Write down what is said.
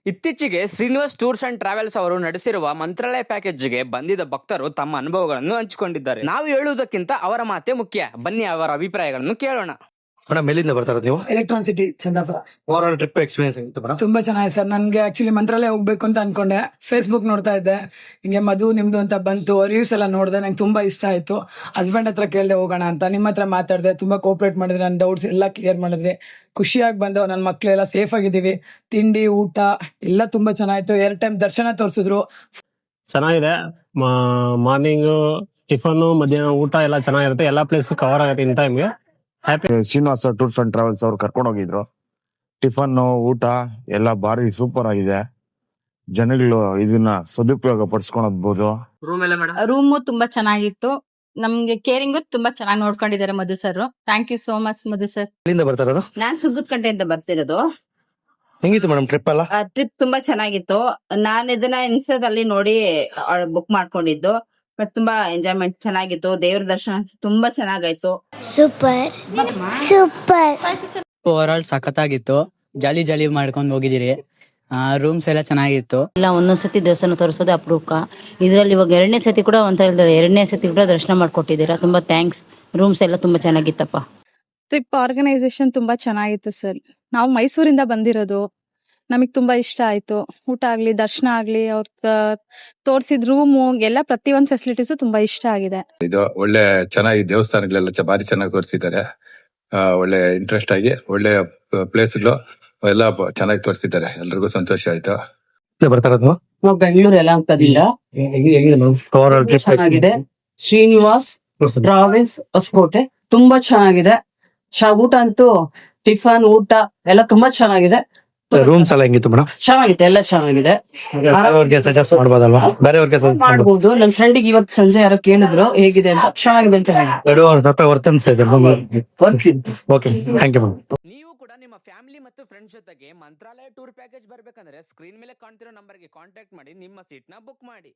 ಇತ್ತೀಚೆಗೆ Srinivas tours and travels ಅವರು ನಡೆಸಿರುವ ಮಂತ್ರಾಲಯ ಪ್ಯಾಕೇಜ್ಗೆ ಬಂದಿದ್ದ ಭಕ್ತರು ತಮ್ಮ ಅನುಭವಗಳನ್ನು ಹಂಚಿಕೊಂಡಿದ್ದಾರೆ. ನಾವು ಹೇಳುವುದಕ್ಕಿಂತ ಅವರ ಮಾತೆ ಮುಖ್ಯ. ಬನ್ನಿ ಅವರ ಅಭಿಪ್ರಾಯಗಳನ್ನು ಕೇಳೋಣ. ಮೇಡಮ್, ಎಲ್ಲಿಂದ ಬರ್ತಾರ ನೀವು? Electron city Chandapura. Over all trip experience ಆಗಿತ್ತು ಮೇಡಮ್? ತುಂಬಾ ಚೆನ್ನಾಗಿದೆ ಸರ್. ನನ್ಗೆ ಆಕ್ಚುಲಿ ಮಂತ್ರಾಲಯ ಹೋಗ್ಬೇಕು ಅಂತ ಅನ್ಕೊಂಡೆ. ಫೇಸ್ಬುಕ್ ನೋಡ್ತಾ ಇದ್ದೆ, ಹಿಂಗೆ ಮಧು ನಿಮ್ದು ಅಂತ ಬಂತು. ರಿವ್ಯೂಸ್ ಎಲ್ಲ ನೋಡಿದೆ, ನಂಗೆ ತುಂಬಾ ಇಷ್ಟ ಆಯ್ತು. ಹಸ್ಬೆಂಡ್ ಹತ್ರ ಕೇಳ್ದೆ ಹೋಗೋಣ ಅಂತ. ನಿಮ್ಮ ಹತ್ರ ಮಾತಾಡಿದೆ, ತುಂಬಾ ಕೋಆಪರೇಟ್ ಮಾಡಿದ್ರಿ, ನನ್ನ ಡೌಟ್ಸ್ ಎಲ್ಲ ಕ್ಲಿಯರ್ ಮಾಡಿದ್ರಿ. ಖುಷಿಯಾಗಿ ಬಂದು ನನ್ನ ಮಕ್ಳೆಲ್ಲ ಸೇಫ್ ಆಗಿದ್ದೀವಿ. ತಿಂಡಿ ಊಟ ಎಲ್ಲ ತುಂಬಾ ಚೆನ್ನಾಗಿತ್ತು. 2 ಟೈಮ್ ದರ್ಶನ ತೋರಿಸಿದ್ರು. ಚೆನ್ನಾಗಿದೆ. ಮಾರ್ನಿಂಗ್ ಟಿಫನ್, ಮಧ್ಯಾಹ್ನ ಊಟ ಎಲ್ಲ ಚೆನ್ನಾಗಿರುತ್ತೆ. ಎಲ್ಲಾ ಪ್ಲೇಸ್ ಕವರ್ ಆಗುತ್ತೆ ಇನ್ ಟೈಮ್ಗೆ. ಶ್ರೀನಿವಾಸ ಟೂರ್ಸ್ ಅಂಡ್ ಟ್ರಾವೆಲ್ಸ್ ಅವ್ರು ಕರ್ಕೊಂಡು ಹೋಗಿದ್ರು. ಟಿಫನ್ ಊಟ ಎಲ್ಲ ಬಾರಿ ಸೂಪರ್ ಆಗಿದೆ. ಜನಗಳು ಇದನ್ನ ಸದುಪಯೋಗ ಪಡಿಸ್ಕೊಳಬಹುದು. ರೂಮ್ ತುಂಬಾ ಚೆನ್ನಾಗಿತ್ತು. ನಮ್ಗೆ ಕೇರಿಂಗ್ ತುಂಬಾ ಚೆನ್ನಾಗಿ ನೋಡ್ಕೊಂಡಿದ್ದಾರೆ Madhu sir. Thank you so much Madhu sir. ಎಲ್ಲಿಂದ ಬರ್ತಾರ? ನಾನ್ ಸುಗ್ಗದಕಂಟೆಯಿಂದ ಬರ್ತಿರೋದು. ಹೆಂಗಿತ್ತು ಮೇಡಮ್ ಟ್ರಿಪ್ ಎಲ್ಲ? ಟ್ರಿಪ್ ತುಂಬಾ ಚೆನ್ನಾಗಿತ್ತು. ನಾನ್ ಇದನ್ನ ಇನ್ಸ್ಟಾದಲ್ಲಿ ನೋಡಿ ಬುಕ್ ಮಾಡ್ಕೊಂಡಿದ್ದು. ಬಟ್ ತುಂಬಾ ಎಂಜಾಯ್ಮೆಂಟ್ ಚೆನ್ನಾಗಿತ್ತು. ದೇವ್ರ ದರ್ಶನ ತುಂಬಾ ಚೆನ್ನಾಗಾಯ್ತು. Super super. ಓವರ್ ಆಲ್ ಸಖತ್ತಾಗಿತ್ತು. ಜಾಲಿ ಜಾಲಿ ಮಾಡ್ಕೊಂಡು ಹೋಗಿದಿರಿ. ರೂಮ್ಸ್ ಎಲ್ಲ ಚೆನ್ನಾಗಿತ್ತು. ಇಲ್ಲ, ಒಂದೊಂದ್ಸತಿ ದೇವಸ್ಥಾನ ತೋರಿಸೋದೇ ಅಪರೂಪ. ಇದ್ರಲ್ಲಿ ಇವಾಗ 2ನೇ ಸತಿ ಕೂಡ ಒಂಥರ 2ನೇ ಸತಿ ಕೂಡ ದರ್ಶನ ಮಾಡ್ಕೊಟ್ಟಿದ್ದೀರಾ. ತುಂಬಾ ಥ್ಯಾಂಕ್ಸ್. ರೂಮ್ಸ್ ಎಲ್ಲ ತುಂಬಾ ಚೆನ್ನಾಗಿತ್ತಪ್ಪ. ಟ್ರಿಪ್ ಆರ್ಗನೈಸೇಷನ್ ತುಂಬಾ ಚೆನ್ನಾಗಿತ್ತು ಸರ್. ನಾವು ಮೈಸೂರಿಂದ ಬಂದಿರೋದು. ನಮಗ್ ತುಂಬಾ ಇಷ್ಟ ಆಯ್ತು. ಊಟ ಆಗ್ಲಿ, ದರ್ಶನ ಆಗ್ಲಿ, ಅವ್ರ ತೋರ್ಸಿದ್ ರೂಮು ಎಲ್ಲ ಪ್ರತಿಯೊಂದು ಫೆಸಿಲಿಟೀಸು ತುಂಬಾ ಇಷ್ಟ ಆಗಿದೆ. ಇದು ಒಳ್ಳೆ ಚೆನ್ನಾಗಿ ದೇವಸ್ಥಾನಗಳೆಲ್ಲ ಬಾರಿ ಚೆನ್ನಾಗಿ ತೋರಿಸಿದ್ದಾರೆ. ಒಳ್ಳೆ ಇಂಟ್ರೆಸ್ಟ್ ಆಗಿ ಒಳ್ಳೆ ಪ್ಲೇಸ್ಗಳು ಎಲ್ಲ ಚೆನ್ನಾಗಿ ತೋರಿಸಿದ್ದಾರೆ. ಎಲ್ರಿಗೂ ಸಂತೋಷ ಆಯ್ತು. ಬರ್ತಾರದು ಬೆಂಗಳೂರು ಯಲಹಂಕದಿಂದ ಓವರ್ ಆಲ್ ಟ್ರಿಪ್ ಚೆನ್ನಾಗಿದೆ. ಶ್ರೀನಿವಾಸ್ ಟ್ರಾವೆಲ್ಸ್ ಹೊಸಕೋಟೆ ತುಂಬಾ ಚೆನ್ನಾಗಿದೆ. ಊಟ ಅಂತೂ ಟಿಫನ್ ಊಟ ಎಲ್ಲ ತುಂಬಾ ಚೆನ್ನಾಗಿದೆ. ರೂಮ್ಸ್ ಎಲ್ಲ ಹೆಂಗಿತ್ತು ಮೇಡಮ್? ಚೆನ್ನಾಗಿದೆ, ಎಲ್ಲ ಚೆನ್ನಾಗಿದೆ. ಬೇರೆಯವ್ರಿಗೆ ಸಜೆಸ್ಟ್ ಮಾಡ್ಬೋದಲ್ವಾ? ಬೇರೆಯವ್ರಿಗೆ ಮಾಡ್ಬೋದು. ನನ್ನ ಫ್ರೆಂಡಿಗೆ ಇವತ್ತು ಸಂಜೆ ಯಾರೋ ಕೇಳಿದ್ರು ಹೇಗಿದೆ ಅಂತ. ಚೆನ್ನಾಗಿದೆ ಅಂತ ಹೇಳಿ ವರ್ತನ್ಸ್ ಇದೆ. Okay, thank you madam. ನೀವು ಕೂಡ ನಿಮ್ಮ ಫ್ಯಾಮಿಲಿ ಮತ್ತು ಫ್ರೆಂಡ್ಸ್ ಜೊತೆಗೆ ಮಂತ್ರಾಲಯ ಟೂರ್ ಪ್ಯಾಕೇಜ್ ಬರ್ಬೇಕಂದ್ರೆ ಸ್ಕ್ರೀನ್ ಮೇಲೆ ಕಾಣ್ತಿರೋ ನಂಬರ್ಗೆ ಕಾಂಟ್ಯಾಕ್ಟ್ ಮಾಡಿ ನಿಮ್ಮ ಸೀಟ್ ನ ಬುಕ್ ಮಾಡಿ.